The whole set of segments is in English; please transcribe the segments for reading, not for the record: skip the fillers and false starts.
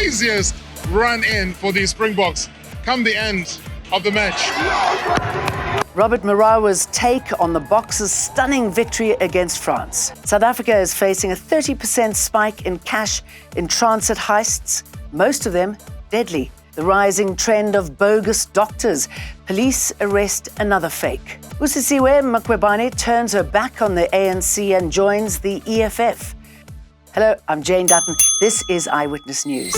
craziest run in for the Springboks come the end of the match. Robert Marawa's take on the Boxers' stunning victory against France. South Africa is facing a 30% spike in cash in transit heists, most of them deadly. The rising trend of bogus doctors. Police arrest another fake. Usisiwe Mkwebane turns her back on the ANC and joins the EFF. Hello, I'm Jane Dutton. This is Eyewitness News.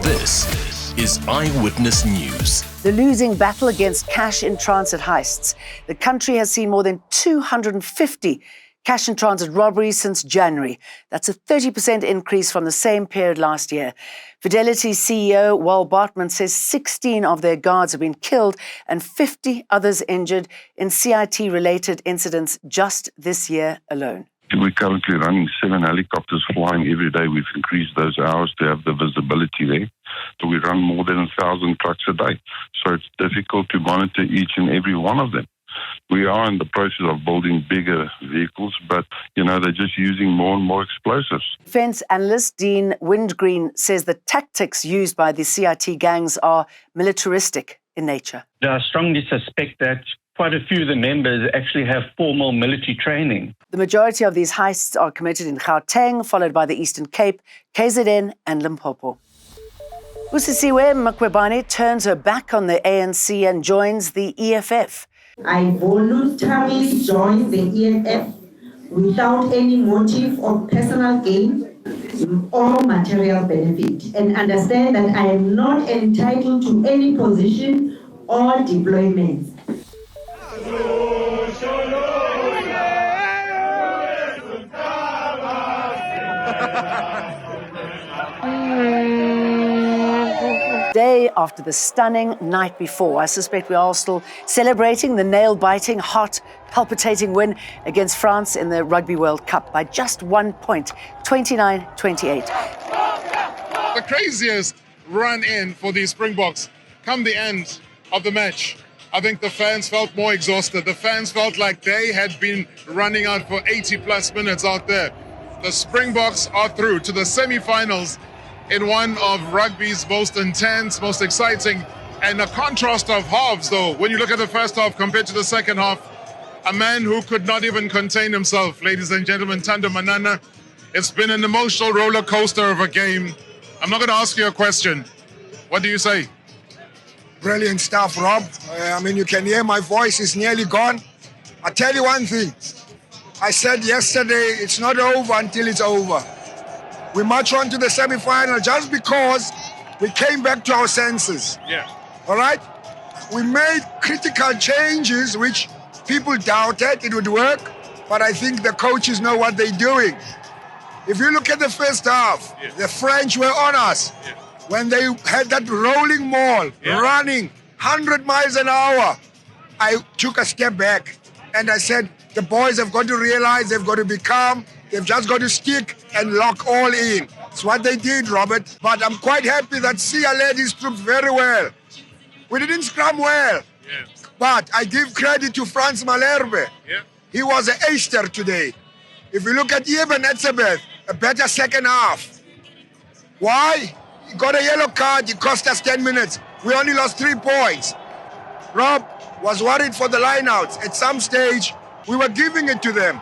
This is Eyewitness News. The losing battle against cash-in-transit heists. The country has seen more than 250 cash-in-transit robberies since January. That's a 30% increase from the same period last year. Fidelity's CEO, Wal Bartman, says 16 of their guards have been killed and 50 others injured in CIT-related incidents just this year alone. We're currently running 7 helicopters flying every day. We've increased those hours to have the visibility there. So we run more than 1,000 trucks a day. So it's difficult to monitor each and every one of them. We are in the process of building bigger vehicles, but, they're just using more and more explosives. Defence analyst Dean Windgreen says the tactics used by the CIT gangs are militaristic in nature. I strongly suspect that quite a few of the members actually have formal military training. The majority of these heists are committed in Gauteng, followed by the Eastern Cape, KZN and Limpopo. Usisiwe Mkwebane turns her back on the ANC and joins the EFF. I voluntarily joined the EFF without any motive of personal gain or material benefit, and understand that I am not entitled to any position or deployments. Day after the stunning night before, I suspect we are all still celebrating the nail-biting, heart palpitating win against France in the Rugby World Cup by just 1 point, 29-28. The craziest run in for the Springboks come the end of the match. I think the fans felt more exhausted. The fans felt like they had been running out for 80-plus minutes out there. The Springboks are through to the semi-finals in one of rugby's most intense, most exciting, and a contrast of halves, though. When you look at the first half compared to the second half, a man who could not even contain himself, ladies and gentlemen, Thando Manana. It's been an emotional roller coaster of a game. I'm not going to ask you a question. What do you say? Brilliant stuff, Rob. You can hear my voice is nearly gone. I'll tell you one thing. I said yesterday, it's not over until it's over. We march on to the semi-final just because we came back to our senses. Yeah. All right? We made critical changes which people doubted it would work, but I think the coaches know what they're doing. If you look at the first half, the French were on us. Yeah. When they had that rolling maul, running 100 miles an hour, I took a step back and I said, the boys have got to realize they've got to be calm. They've just got to stick and lock all in. It's what they did, Robert. But I'm quite happy that Sia led his troops very well. We didn't scrum well. But I give credit to Frans Malherbe. He was an acer today. If you look at Eben Etzebeth, a better second half. Why? He got a yellow card. It cost us 10 minutes. We only lost 3 points. Rob was worried for the lineouts. At some stage, we were giving it to them.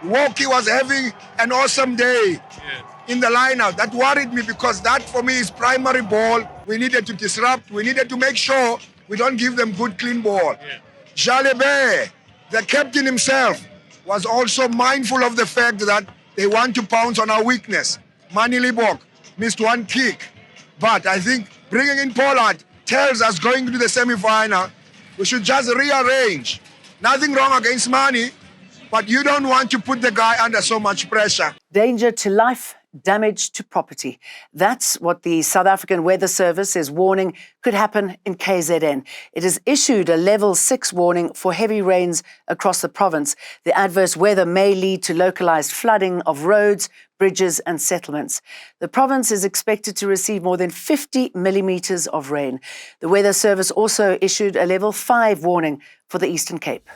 Woki was having an awesome day in the lineout. That worried me because that for me is primary ball. We needed to disrupt. We needed to make sure we don't give them good clean ball. Jalebe, the captain himself, was also mindful of the fact that they want to pounce on our weakness. Mani Libok missed 1 kick. But I think bringing in Pollard tells us going to the semi-final, we should just rearrange. Nothing wrong against Mani, but you don't want to put the guy under so much pressure. Danger to life, damage to property. That's what the South African Weather Service is warning could happen in KZN. It has issued a level 6 warning for heavy rains across the province. The adverse weather may lead to localized flooding of roads, bridges and settlements. The province is expected to receive more than 50 millimetres of rain. The Weather Service also issued a level 5 warning for the Eastern Cape.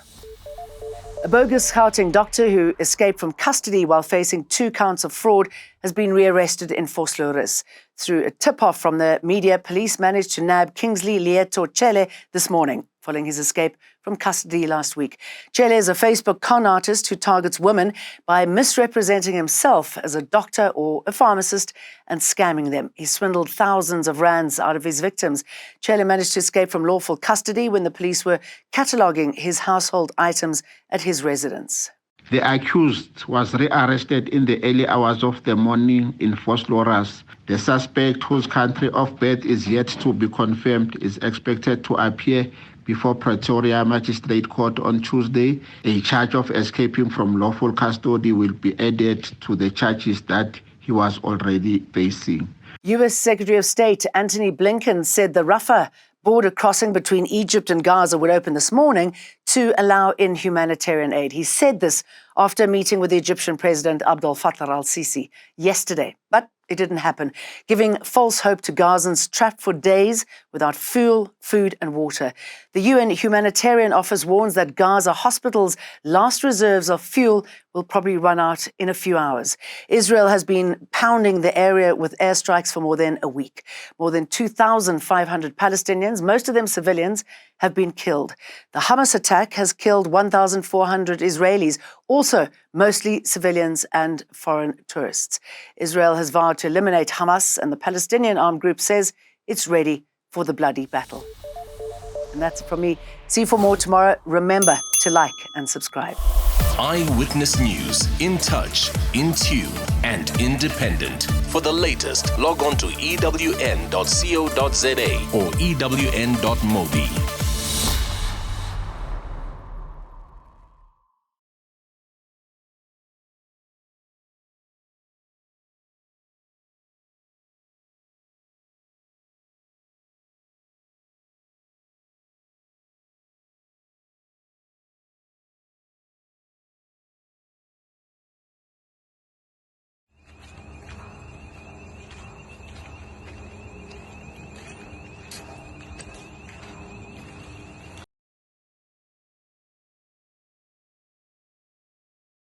A bogus Gauteng doctor who escaped from custody while facing 2 counts of fraud has been rearrested in Vosloorus. Through a tip-off from the media, police managed to nab Kingsley Lieto Chele this morning, following his escape from custody last week. Chele is a Facebook con artist who targets women by misrepresenting himself as a doctor or a pharmacist and scamming them. He swindled thousands of rands out of his victims. Chele managed to escape from lawful custody when the police were cataloguing his household items at his residence. The accused was rearrested in the early hours of the morning in Vosloorus. The suspect, whose country of birth is yet to be confirmed, is expected to appear before Pretoria Magistrate Court on Tuesday. A charge of escaping from lawful custody will be added to the charges that he was already facing. U.S. Secretary of State Antony Blinken said the Rafah border crossing between Egypt and Gaza would open this morning to allow in humanitarian aid. He said this after meeting with the Egyptian President Abdel Fattah al-Sisi yesterday. But it didn't happen, giving false hope to Gazans trapped for days without fuel, food and water. The UN Humanitarian Office warns that Gaza hospitals' last reserves of fuel will probably run out in a few hours. Israel has been pounding the area with airstrikes for more than a week. More than 2,500 Palestinians, most of them civilians, have been killed. The Hamas attack has killed 1,400 Israelis, also mostly civilians and foreign tourists. Israel has vowed to eliminate Hamas, and the Palestinian armed group says it's ready for the bloody battle. And that's it from me. See you for more tomorrow. Remember to like and subscribe. Eyewitness News. In touch, in tune, and independent. For the latest, log on to ewn.co.za or ewn.mobi.